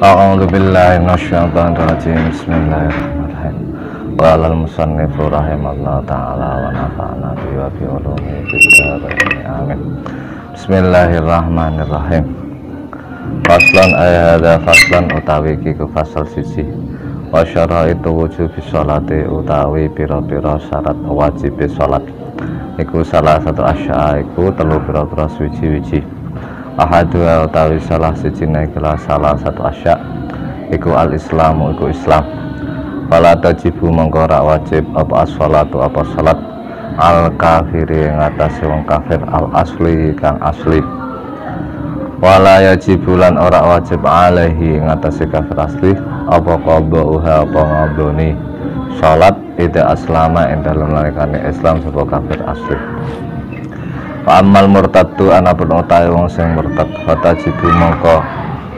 A'udzu billahi minasyaitonir rajim. Bismillahirrahmanirrahim. Wa alal musannifu rahimallahu ta'ala wa nafa'ana bihi wa bi ulumi fid amin. Bismillahirrahmanirrahim. Faslan ayat faslan utawi iki ku fasal siji. Wa syaraitu wujubi sholati utawi pira-pira syarat wajib salat. Iku salah satu asya iku telu pira-pira suci-wiji. Ahadua utawi salah sijine ikhlas salah satu asya iku al-islamu iku Islam. Fala tajibu mongko ora wajib apa as-shalatu apa salat al kafiri ing atase wong kafir al asli kang asli. Wala yajibu lan ora wajib alaihi ing atase kafir asli apa qadha apa ngadoni salat ida aslama ing dalem nalikane Islam sapa kafir asli. Fa amal murtaddu anapun utahe wong sing murtad fatajibu mongko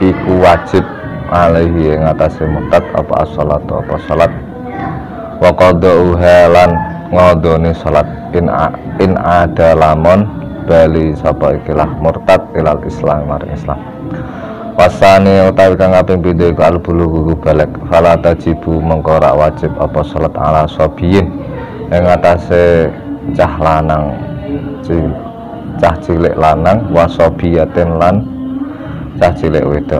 iku wajib alaihi ing atase murtad apa as-shalatu apa salat wa qada'uha lan ngodone salat in ada lamun bali sapa ikilah murtad ilal Islam maring Islam. Wasane utawi kang kaping pindho iku al-bulughu balik fala tajibu mongko ora wajib apa salat ala sabiyin ing atase cah lanang cah cilik lanang wasobiyatin lan cah cilik wedok.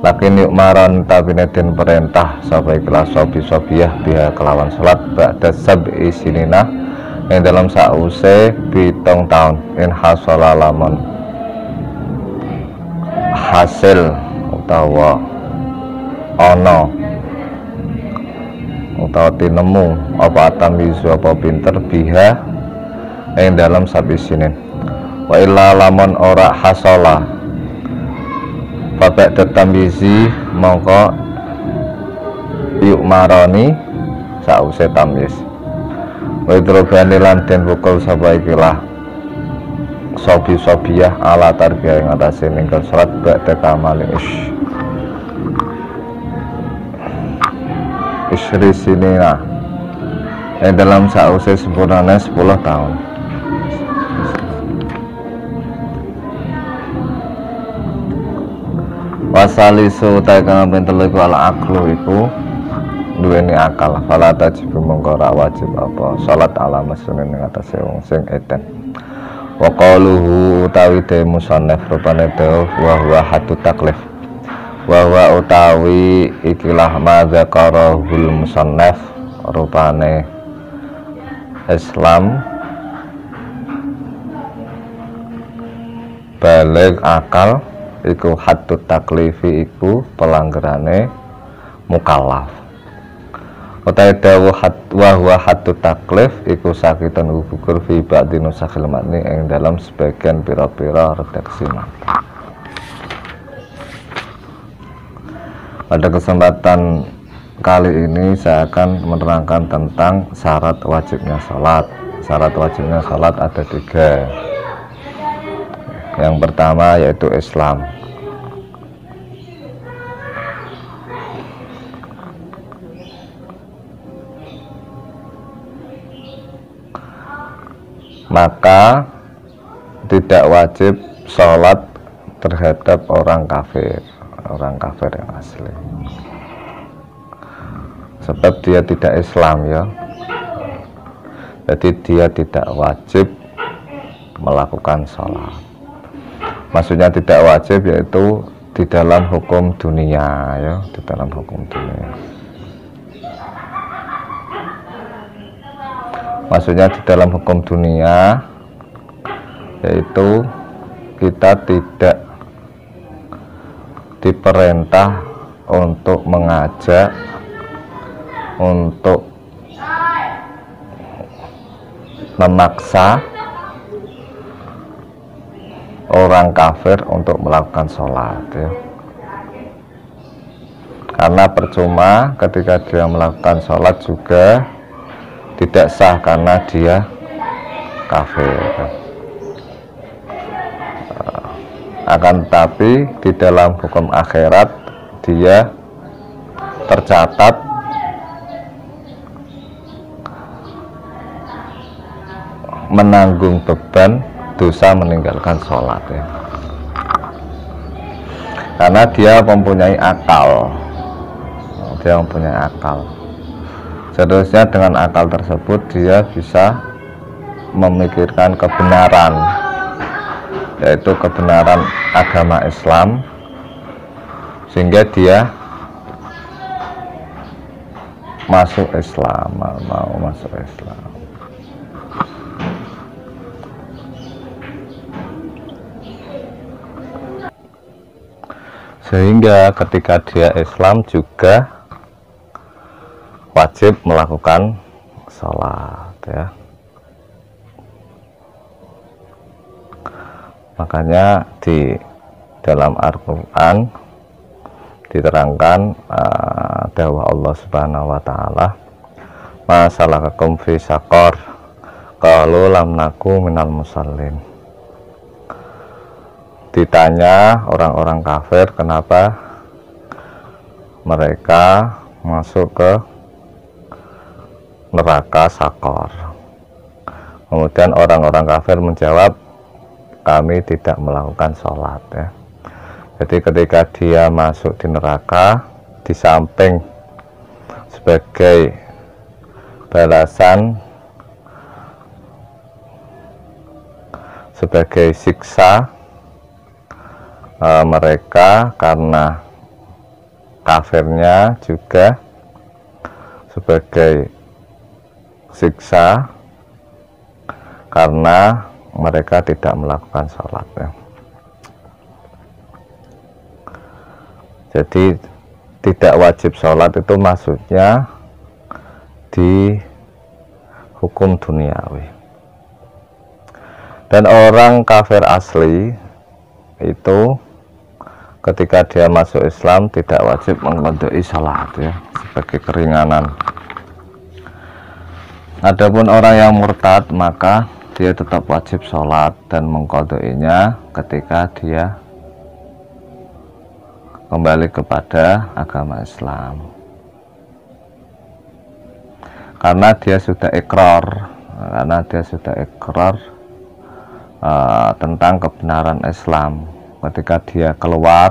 Lakin yuk maron tabine den perintah sapa ikhlas sobi-sobiyah biha kelawan salat ba'da sab'i sinina ing dalam sause 7 taun in hasala lamun hasil utawa ana utawa tinemu apa tamizu apa pinter biha ing dalam sabi sinin. Wa illa lamun ora hasala babak tetambizi mongko yuk maroni sause tamyiz. Wa idrobani lan den pukul sapa ikilah sobi-sobiyah ala tarbiyah ing atase ninggal salat ba'da kamali isri sinina ing dalam sause sempurnane 10 tahun. Wasalisu utai kang pentelu iku al aqlu iku duweni akal. Fala tajibu mongko ora wajib apa salat ala masrunin ing atase wong sing eten. Wa qaluhu utawi de musannaf rupane dawuh wa huwa hatu taklif. Wa huwa utawi ikilah ma zakarahul musannaf rupane Islam balik akal iku haddut taklifi iku pelanggarane mukallaf. Utawi dawuh wa huwa haddut taklif iku sakitan ubukur fi ba'di nusakhil matni ing dalam sebagian pira-pira redaksi mata. Pada kesempatan kali ini saya akan menerangkan tentang syarat wajibnya salat. Syarat wajibnya salat ada 3. Yang pertama yaitu Islam. Maka tidak wajib sholat terhadap orang kafir yang asli. Sebab dia tidak Islam ya. Jadi dia tidak wajib melakukan sholat. Maksudnya tidak wajib yaitu di dalam hukum dunia ya, di dalam hukum dunia. Maksudnya di dalam hukum dunia yaitu kita tidak diperintah untuk mengajak, untuk memaksa orang kafir untuk melakukan sholat ya. Karena percuma ketika dia melakukan sholat juga tidak sah karena dia kafir. Akan tetapi di dalam hukum akhirat dia tercatat menanggung beban dosa meninggalkan sholat ya. karena dia mempunyai akal. Dia mempunyai akal. Seterusnya dengan akal tersebut dia bisa memikirkan kebenaran, yaitu kebenaran agama Islam, sehingga dia masuk Islam, mau masuk Islam. Sehingga ketika dia Islam juga wajib melakukan sholat, ya. Makanya di dalam Al-Quran diterangkan dawuh Allah Subhanahu wa taala, masalakakum fi saqar qalu lam naku minal musallin. Ditanya orang-orang kafir kenapa mereka masuk ke neraka Sakor. Kemudian orang-orang kafir menjawab, kami tidak melakukan sholat, ya. Jadi ketika dia masuk di neraka, di samping sebagai balasan, sebagai siksa mereka karena kafirnya, juga sebagai siksa karena mereka tidak melakukan sholat, ya. Jadi tidak wajib sholat itu maksudnya di hukum duniawi. Dan orang kafir asli itu ketika dia masuk Islam tidak wajib mengqadai sholat, ya, sebagai keringanan. Adapun orang yang murtad maka dia tetap wajib sholat dan mengqadainya ketika dia kembali kepada agama Islam, karena dia sudah ikrar, tentang kebenaran Islam. Ketika dia keluar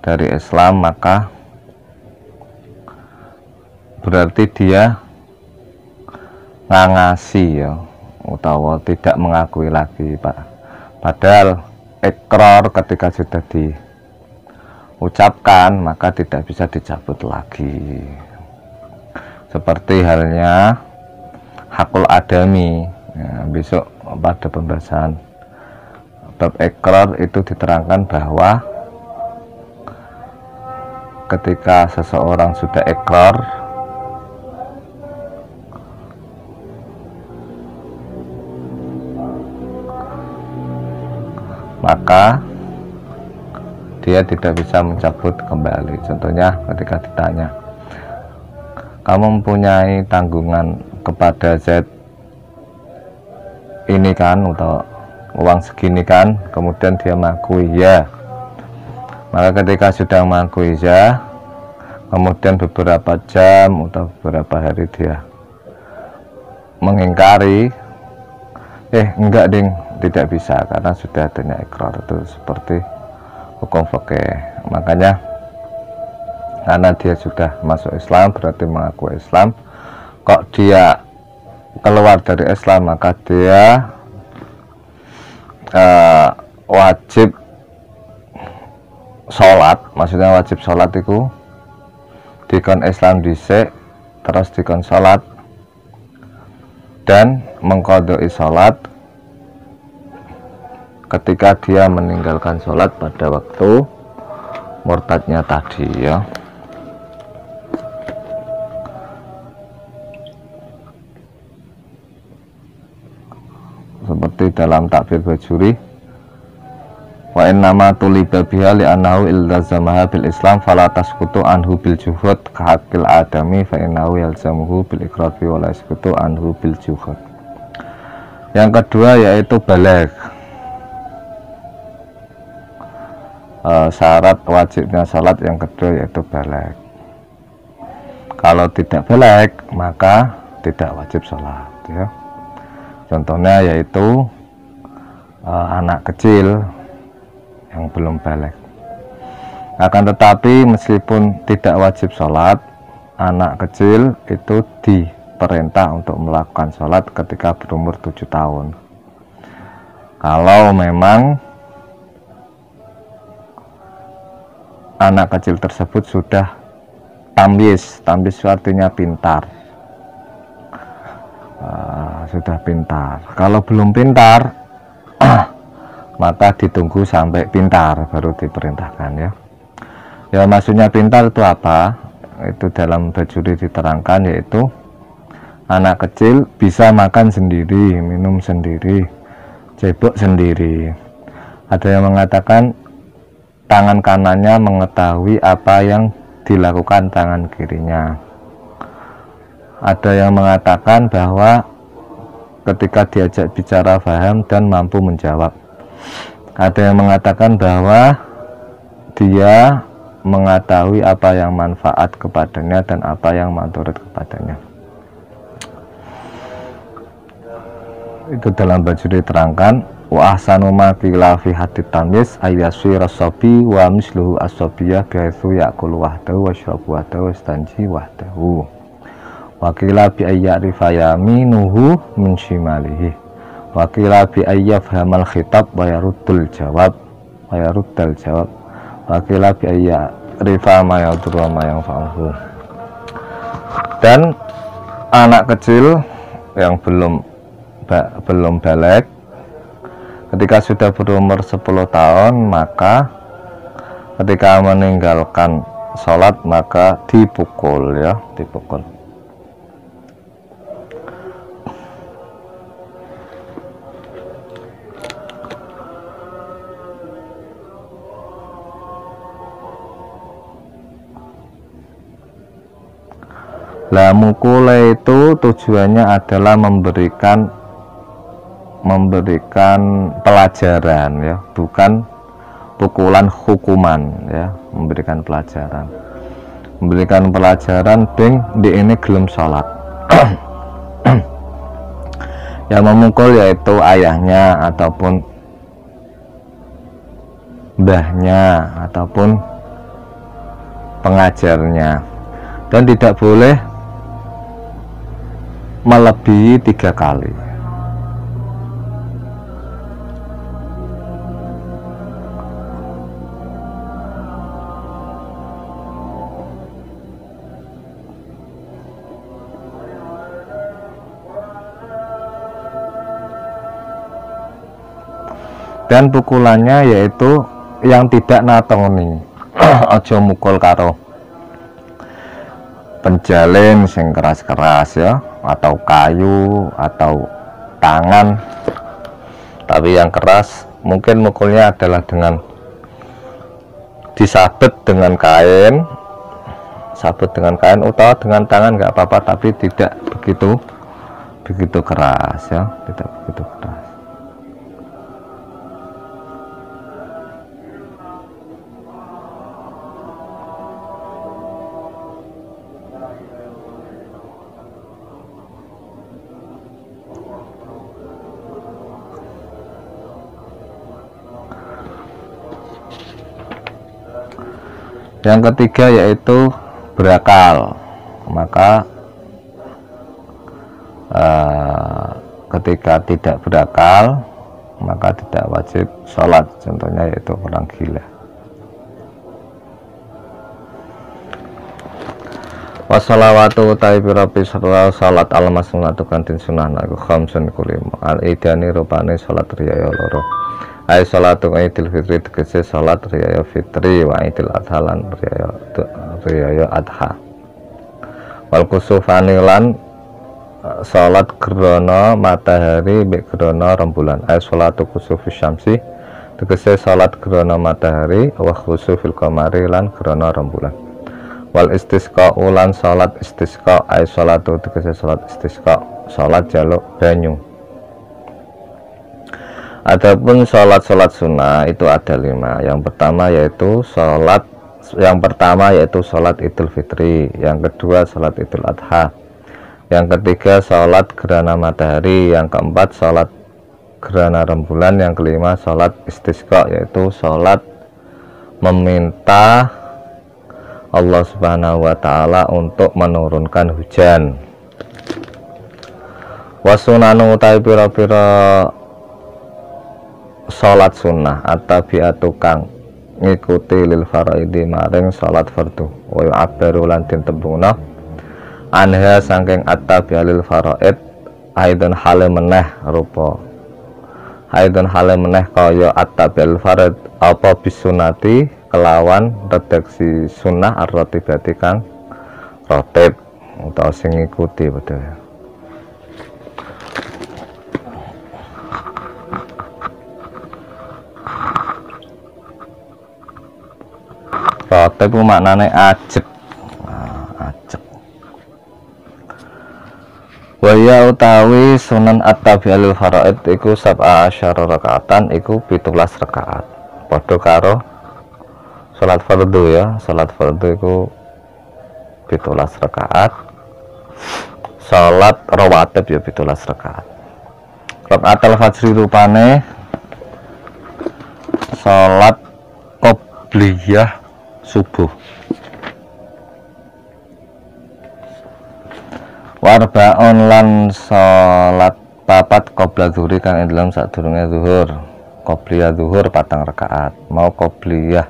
dari Islam maka berarti dia ngangasi, ya, utawa tidak mengakui lagi, Pak. Padahal ikrar ketika sudah diucapkan maka tidak bisa dicabut lagi. Seperti halnya hakul adami, ya, besok pada pembahasan bab ikrar itu diterangkan bahwa ketika seseorang sudah ikrar maka dia tidak bisa mencabut kembali. Contohnya ketika ditanya, kamu mempunyai tanggungan kepada Z ini kan, atau uang segini kan, kemudian dia mengakui ya, maka ketika sudah mengakui ya, kemudian beberapa jam atau beberapa hari dia mengingkari, enggak ding, tidak bisa, karena sudah adanya ikrar. Itu seperti hukum fikih. Makanya karena dia sudah masuk Islam berarti mengakui Islam, kok dia keluar dari Islam maka dia wajib sholat. Maksudnya wajib sholat itu dikon Islam dhisik, terus dikon sholat dan mengqadai sholat ketika dia meninggalkan sholat pada waktu murtadnya tadi, ya. Seperti dalam takbir bajuri, wa innama tuliba biha li annahu ilzamaha bil Islam fala tasqutu anhu bil juhud ka haqqil adami fa innahu yalzamuhu bil iqrar bi wa la tasqutu anhu bil juhud. Yang kedua yaitu baligh. Syarat wajibnya salat yang kedua yaitu baligh. Kalau tidak baligh maka tidak wajib salat, ya. Contohnya yaitu anak kecil yang belum baligh. Akan tetapi meskipun tidak wajib sholat, anak kecil itu diperintah untuk melakukan sholat ketika berumur 7 tahun. Kalau memang anak kecil tersebut sudah tamyiz itu artinya pintar, sudah pintar. Kalau belum pintar, maka ditunggu sampai pintar baru diperintahkan ya. Ya maksudnya pintar itu apa? Itu dalam Bajuri diterangkan, yaitu anak kecil bisa makan sendiri, minum sendiri, cebok sendiri. Ada yang mengatakan tangan kanannya mengetahui apa yang dilakukan tangan kirinya. Ada yang mengatakan bahwa ketika diajak bicara paham dan mampu menjawab. Ada yang mengatakan bahwa dia mengetahui apa yang manfaat kepadanya dan apa yang manturat kepadanya. Itu dalam Bajuri diterangkan, wa ahsanu ma qila fi hadits tamyiz ayyasira sabi wa misluhu as-sabiyah bihaitsu ya'kulu wahdahu wa yashrabu wahdahu wa yastanji wahdahu. Wa qila bi ayyarifa yaminuhu min shimalihi. Wa qila bi ayyafhamal khitab wa yaruddul jawab Wakila biaya rifa mayadru mayangfa'uhu. Dan anak kecil yang belum balik ketika sudah berumur 10 tahun, maka ketika meninggalkan sholat maka dipukul ya, dipukul. Lah mukul itu tujuannya adalah memberikan pelajaran ya, bukan pukulan hukuman ya, memberikan pelajaran bing di ini gelem sholat. Yang memukul yaitu ayahnya ataupun mbahnya ataupun pengajarnya, dan tidak boleh melebihi 3 kali. Dan pukulannya yaitu yang tidak natoni. Aja mukul karo penjalin sing keras-keras ya, atau kayu atau tangan, tapi yang keras. Mungkin mukulnya adalah dengan disabet dengan kain, atau dengan tangan nggak apa-apa, tapi tidak begitu keras ya, tidak begitu keras. Yang ketiga yaitu berakal. Maka ketika tidak berakal maka tidak wajib sholat. Contohnya yaitu orang gila. Wassalawatu utai pirapi salat al-masnunatu kantin sunah naku khamsun kulima al-idani rupane salat riyaya loro. Ai salatu Idul Fitri tegese salat riyaya fitri wa Idul Adha lan riyaya adha. Wal kusufani lan salat gerhana matahari mek gerhana rembulan. Ai salatu kusufi syamsi tegese salat gerhana matahari wa khusufil qamari lan gerhana rembulan. Wal istisqa ulan salat istisqa ai salatu tegese salat istisqa salat jaluk banyu. Adapun sholat sunnah itu ada 5. Yang pertama yaitu sholat Idul Fitri, yang kedua sholat Idul Adha, yang ketiga sholat gerhana matahari, yang keempat sholat gerhana rembulan, yang kelima sholat istisqa yaitu sholat meminta Allah Subhanahu wa taala untuk menurunkan hujan. Wasunanu utawi pira-pira salat sunnah at-tabi'atu kang ngikuti lil faraidi maring salat fardu wa yu'abbaru lan ditembungna anha saking at-tabi'a lil faraid aidon hale meneh rupa aidon hale meneh kaya at-tabi'a lil faraid apa bisunati kelawan redaksi sunnah ar-ratibati kang ratib utawa sing ngikuti betul. Ratib maknane ajeg. Ajeg. Waya utawi sunan at-tabi'il faraid iku sab'a asyara rakaatan iku 17 rakaat. Padha karo salat fardu ya. Salat fardu iku 17 rakaat. Salat rawatib ya 17 rakaat. Rakaatul fajri rupane salat qobliyah subuh. Warbaun lan salat papat qabla zuhri kang ing dalem sadurunge zuhur. Qobliyah zuhur 4 rakaat, mau qobliyah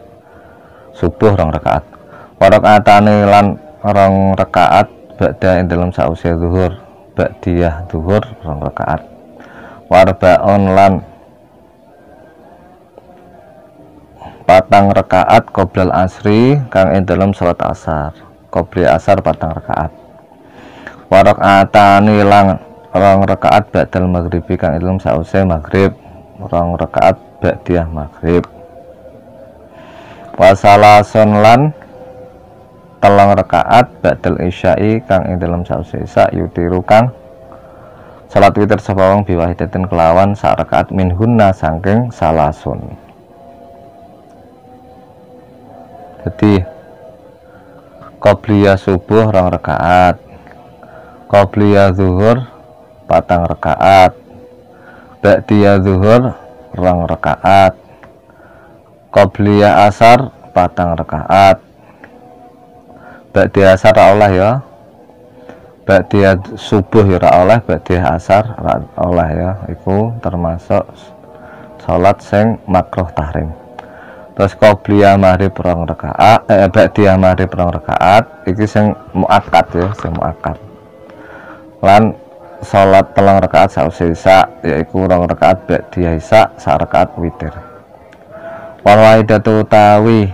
subuh 2 rakaat. Warakaatane lan 2 rakaat ba'da ing dalem sause zuhur, ba'diyah zuhur 2 rakaat. Warbaun lan 4 rakaat qoblal asri kang ing dalem salat asar. Qobliyah asar 4 rakaat. Wa rakaatani lan 2 rakaat ba'dal maghribi kang ing dalem sause maghrib. 2 rakaat ba'diyah maghrib. Wa salasun lan 3 rakaat ba'dal isya'i kang ing dalem sause isya yutiru kang salat witir sapa wong biwahidatin kelawan 1 rakaat minhunna saking salasun. Jadi qobliyah subuh 2 rakaat, qobliyah zuhur 4 rakaat, ba'diyah zuhur 2 rakaat, qobliyah asar 4 rakaat, ba'diyah asar oleh ya, ba'diyah subuh ya oleh, ba'diyah asar oleh ya, itu termasuk salat sing makruh tahrim. Terus qobliyah maghrib 2 rakaat, ba'diyah maghrib 2 rakaat, iki sing muakkad ya, sing muakkad. Lan salat 3 rakaat sause isya, yaiku 2 rakaat ba'diyah isya, 1 rakaat witir. Wal wahidatu utawi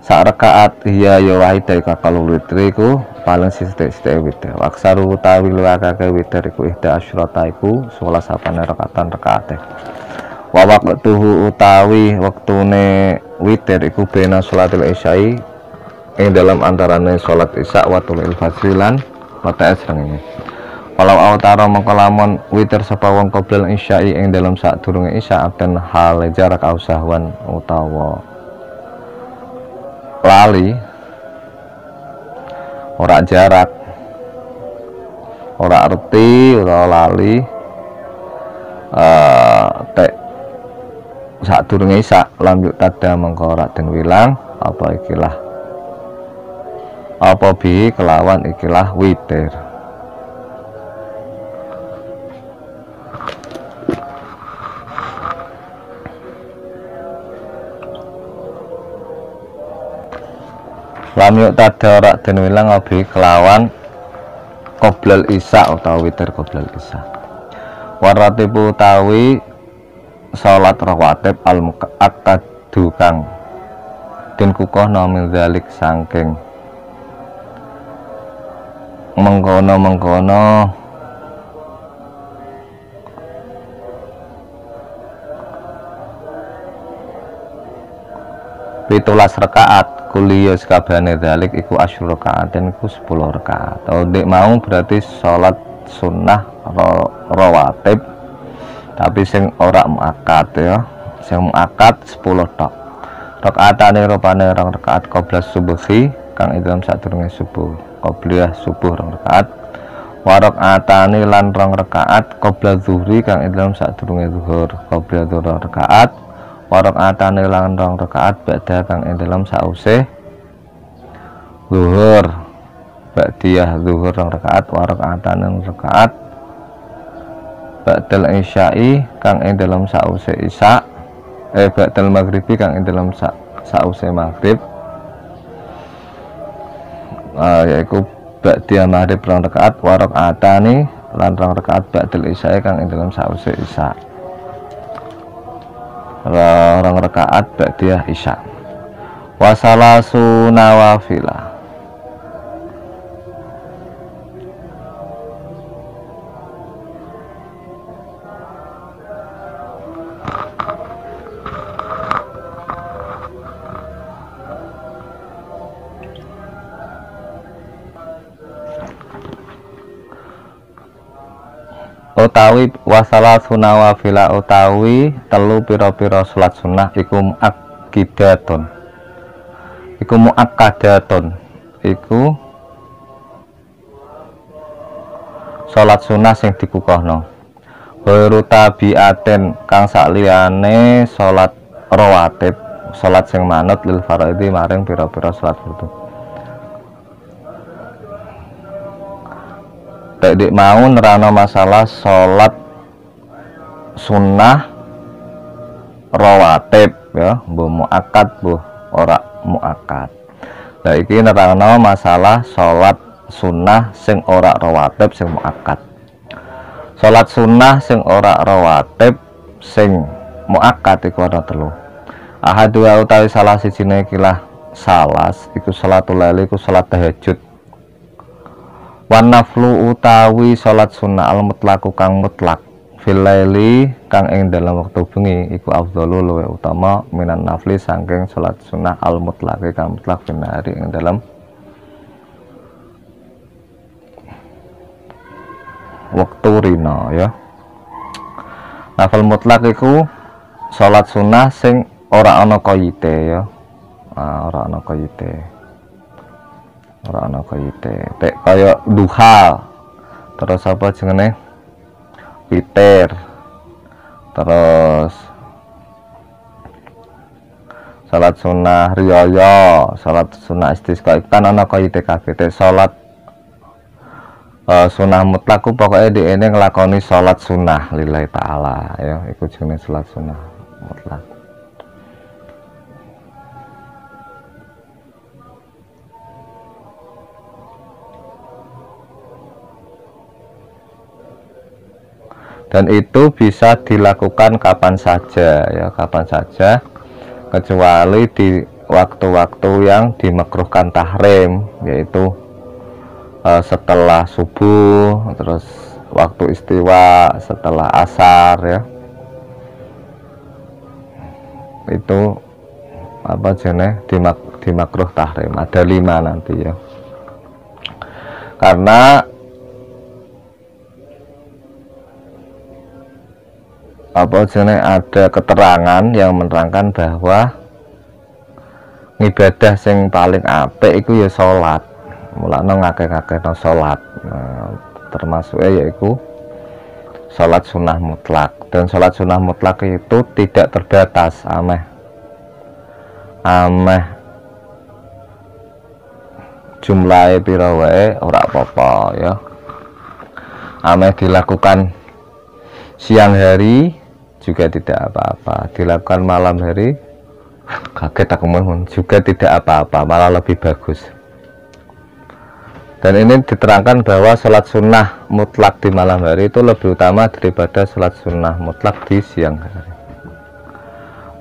1 rakaat hiya ya wahidah iku kalau witir iku paling sithik-sithik witir. Aksaru utawi luwih akeh witir iku ihda asyrata iku 11 sapane rakaate. Wa waqtuhu utawi wektune witir iku bena sholatil isya'i ing dalam antarane salat isya wa tulil fajri lan watae srengenge. Walau autara mengko lamun witir sapa wong qoblal isya'i ing dalam sadurunge isya abdan hal jarak ausahwan utawa lali ora jarak ora arti ora lali sadurunge isya lam yuk tada mengko ora den wilang apa ikilah apa bi kelawan ikilah witir. Lam yuk tada ora den wilang abi kelawan qoblal isya utawa witir qoblal isya. Waratibu utawi salat rawatib al muakkadu kang den kukohna min zalik saking mengkono 17 rakaat kuliah sekabehane zalik iku asyur rakaat dan iku 10 rakaat. Dek mau berarti salat sunnah rawatib tapi sing ora muakkad ya, sing muakkad 10 tok. Rakaatane rupane 2 rakaat qabla subuhi kang dalam sadurunge subuh, qobliyah subuh 2 rakaat. Wa rakaatane lan 2 rakaat qabla zuhri kang dalam sadurunge zuhur, qobliyah 2 rakaat. Wa rakaatan lan 2 rakaat ba'da kang ing dalam sause zuhur ba'diyah zuhur 2 rakaat wa rakaatan 2 rakaat ba'dal isya'i kang ing dalam sause isya ba'dal maghribi kang ing dalam sause maghrib yaiku ba'diyah maghrib 2 rakaat wa rakaatani lan 2 rakaat ba'dal isya'i kang ing dalam sause isya 2 rakaat ba'diyah isya wa salasu nawafilah. Utawi wasala sunawafila utawi telu pira-pira salat sunnah iku muakkidatun iku muakkadatun iku salat sunnah sing dikukuhno ghairu tabiaten kang sakliyane salat rawatib salat sing manut lil faraidi maring pira-pira salat fardu. Dik mau nerano masalah sholat sunnah rawatib ya, bu muakkad bu ora muakkad. Nah iki nerano masalah sholat sunnah sing ora rawatib sing muakkad. Sholat sunnah sing ora rawatib sing muakkad iku ana telu. Ahadu utawi salah sijine ikilah salas iku salatul lail iku salat tahajud. Wan naflu utawi salat sunnah al mutlaku kang mutlak fil laili kang ing dalam waktu bengi iku afdhalu luwih utama minan nafli saking salat sunnah al mutlak kang mutlak fil nahari ing dalam waktu rina ya. Nafal mutlak iku salat sunnah sing ora ana qayite ya. Ora ana qayite. Ora ana kayite tek kaya duha terus apa jenenge witir terus salat sunnah riyaya salat sunnah istisqa kan ana kayite kabeh salat sunnah mutlak ku pokoke dhekne nglakoni salat sunnah lillahi taala ya iku jenenge salat sunnah mutlak. Dan itu bisa dilakukan kapan saja ya, kapan saja kecuali di waktu-waktu yang dimakruhkan tahrim, yaitu setelah subuh, terus waktu istiwa, setelah asar ya. Itu apa jenis dimakruh tahrim, ada 5 nanti ya. Karena apa jenis ada keterangan yang menerangkan bahwa ibadah sing paling apik itu ya sholat. Mulane ngakeh-ngakehno sholat. Termasuk yaitu sholat sunnah mutlak. Dan sholat sunnah mutlak itu tidak terbatas ameh jumlahe pira wae ora apa-apa ya. Ameh dilakukan siang hari juga tidak apa-apa, dilakukan malam hari kaget aku mohon juga tidak apa-apa, malah lebih bagus. Dan ini diterangkan bahwa sholat sunnah mutlak di malam hari itu lebih utama daripada sholat sunnah mutlak di siang hari.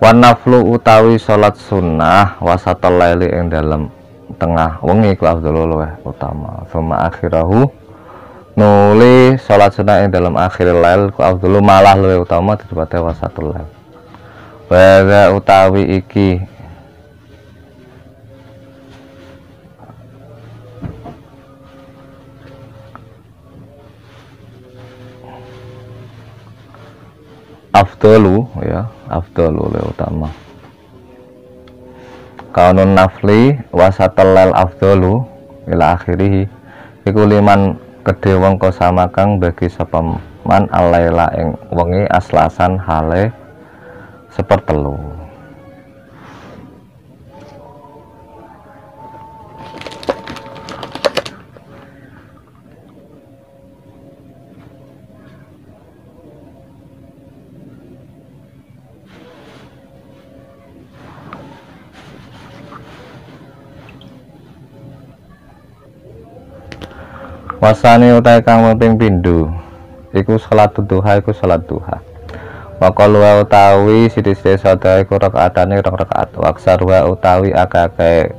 Wan naflu utawi sholat sunnah wasatul laili ing dalam tengah wengi ku afdhalul luwih utama. Suma akhirahu nuli sholat sunnah yang dalam akhir lail ku afdhalu malah luwih utama daripada wasatul lail. Wa utawi iki afdalu ya, afdalu luwih utama. Kaunun nafli wasatul lail afdalu ila akhirih iku liman kedhe wong kosama kang bagi sapa man alaila ing wengi aslasan hale sepertelu. Wasani utai kang ping pindho iku salat duha iku salat duha. Waqalu utawi sithik-sithik sada iku rakaatane rong rakaat. Waksarwa utawi akeh-akeh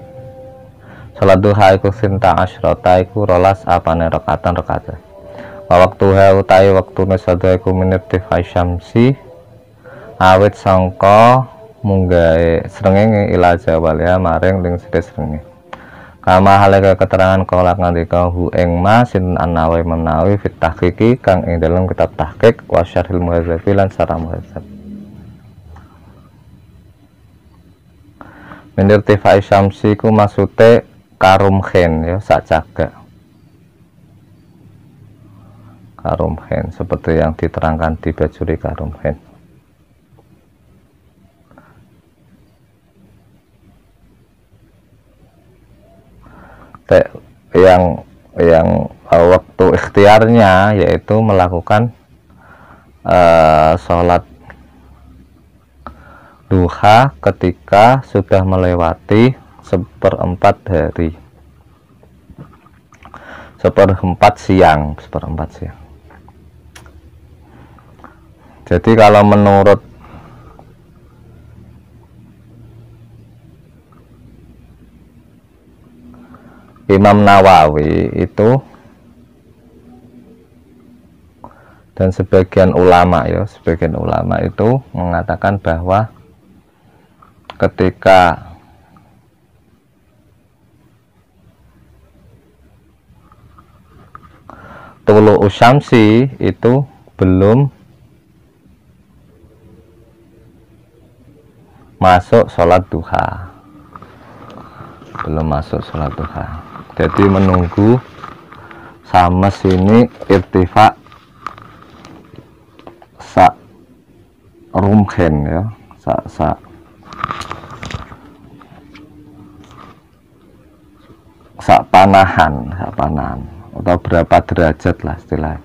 salat duha iku sinta asyrata iku rolas apane rakaatan rakaat. Waktuha utawi waktune sada iku minirtifai syamsi awit sangka munggahe srengenge ila jawalia maring ning srengenge. Kama halika keterangan kala ngandika hu ing ma sin anawi menawi fit tahqiqi kang ing dalam kitab tahqiq wa syarhil muhadzab lan sarah muhadzab. Minirtifai syamsi ku maksude karumhen ya sak jaga. Karumhen seperti yang diterangkan di Bajuri Karumhen. Yang waktu ikhtiarnya yaitu melakukan sholat duha ketika sudah melewati seperempat hari, seperempat siang. Jadi kalau menurut Imam Nawawi itu dan sebagian ulama itu mengatakan bahwa ketika tulu usyamsi itu belum masuk sholat duha, jadi menunggu sama sini irtifa sa rumhen ya, sa panahan atau berapa derajat lah istilahnya.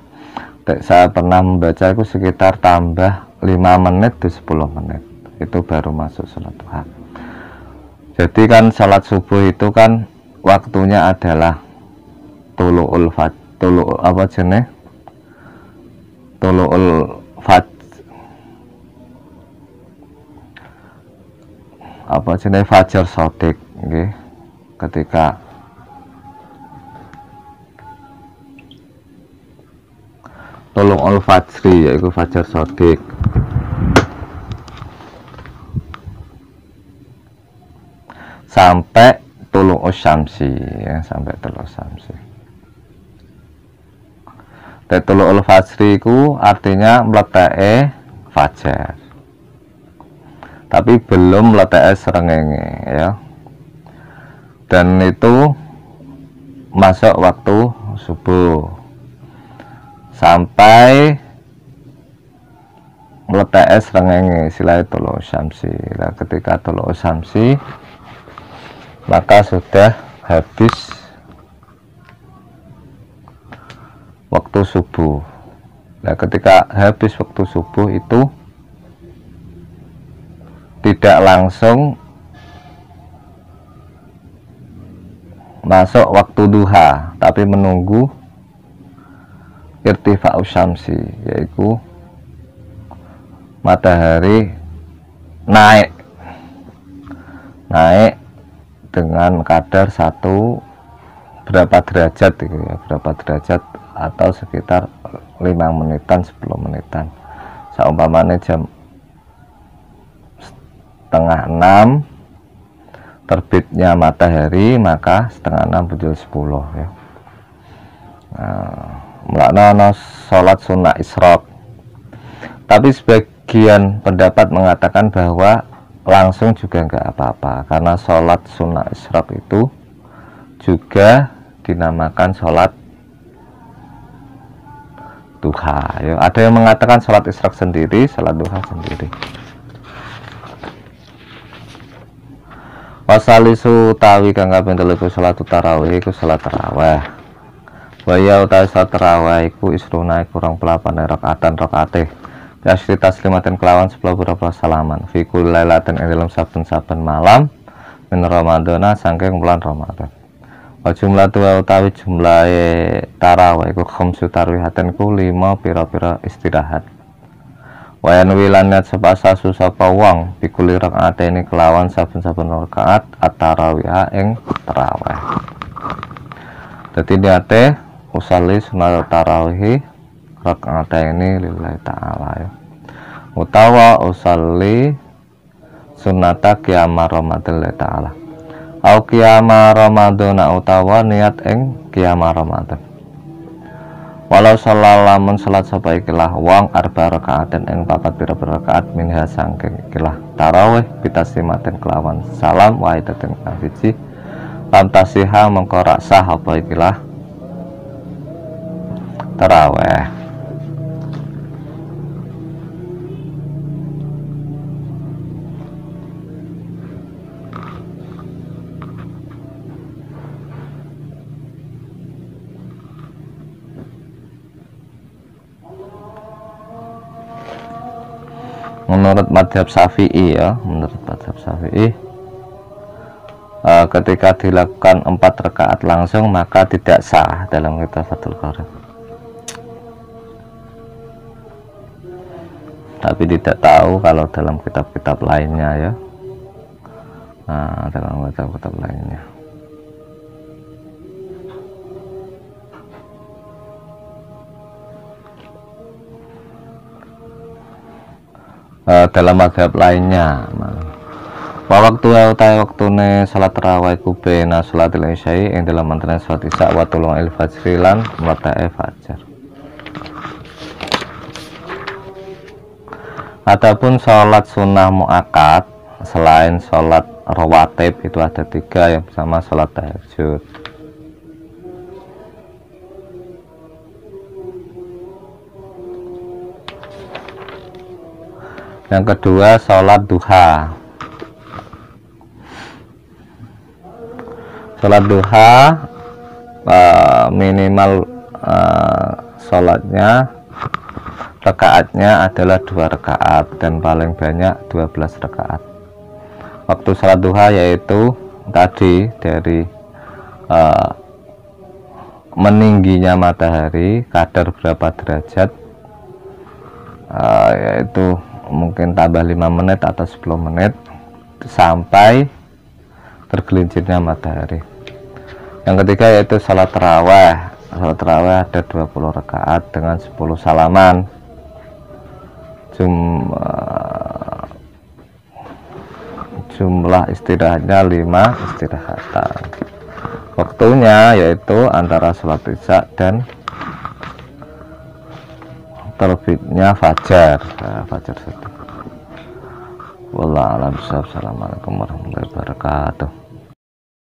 Saya pernah membaca itu sekitar tambah 5 menit di 10 menit itu baru masuk sholat duha. Jadi kan sholat subuh itu kan waktunya adalah tulu'ul fajar sodik okay. Ketika tulu'ul fajri yaitu fajar sodik sampai tulu'us syamsi ya, sampai tulu'us syamsi. Tulu'ul fajri ku artinya mleteke fajar. Tapi belum mleteke srengenge ya. Dan itu masuk waktu subuh. Sampai mleteke srengenge silai tulu'us syamsi. Nah, ketika tulu'us syamsi maka sudah habis waktu subuh. Nah, ketika habis waktu subuh itu tidak langsung masuk waktu duha, tapi menunggu irtifa'u syamsi, yaitu matahari naik dengan kadar berapa derajat gitu ya, berapa derajat atau sekitar 5 menitan 10 menitan. Seumpamanya jam 5:30 terbitnya matahari, maka 5:30 muncul 10 ya. Melaknana sholat sunnah isyraq. Tapi sebagian pendapat mengatakan bahwa langsung juga enggak apa-apa, karena sholat sunnah isyraq itu juga dinamakan sholat duha ya. Ada yang mengatakan sholat isyraq sendiri, sholat duha sendiri. Wasalisu tawi kang kaping 3 iku sholat tarawih iku sholat tarawih. Waya utawi sholat tarawih iku isruna iku 28 rakaate. Yasri taslimatin kelawan 10 berapa salaman fi kulli lailatin ing dalam saben-saben malam min ramadhana saking bulan Ramadan. Wa jumlah tua utawi jumlahe tarawih iku khamsu tarwihaten ku 5 pira-pira istirahat. Wa yanwi lan niat sepasasu sapa wong bikuli rakaatene kelawan saben-saben rakaat at-tarawih ing tarawih. Dadi niate usolli sunat tarawih rakaatene lillahi ta'ala ya. Utawa usolli sunata qiyamah Ramadan lillahi ta'ala. Au qiyamah Ramadan utawa niat ing qiyamah Ramadan. Walau lamun salat sapa ikilah wong arba rakaatin ing papat pira-pira rakaat minha sangking ikilah tarawih bitasimaten kelawan salam wahidatin kang siji lam tasiha mengko rak sah apa ikilah tarawih. Menurut madhab Syafi'i ya, menurut madhab Syafi'i ketika dilakukan 4 rakaat langsung maka tidak sah dalam kitab Fathul Qorib. Tapi tidak tahu kalau dalam kitab-kitab lainnya ya. Nah, dalam kitab-kitab lainnya. Dalam madhab lainnya waktu waktune salat tarawih kubena salatil isya'i ing dalam antara salat isya wa tulung il fajri lan matae fajar. Adapun salat sunnah muakkad selain salat rawatib itu ada 3 yang bersama salat tahajud. Yang kedua sholat duha. Sholat duha minimal sholatnya rakaatnya adalah 2 rakaat dan paling banyak 12 rakaat. Waktu sholat duha yaitu tadi dari meningginya matahari kadar berapa derajat, yaitu mungkin tambah 5 menit atau 10 menit sampai tergelincirnya matahari. Yang ketiga yaitu salat tarawih. Salat tarawih ada 20 rakaat dengan 10 salaman. Jumlah istirahatnya 5 istirahatan. Waktunya yaitu antara salat isya dan terbitnya fajar. Fajar itu. Wallahu a'lam bishawab. Assalamualaikum warahmatullahi wabarakatuh.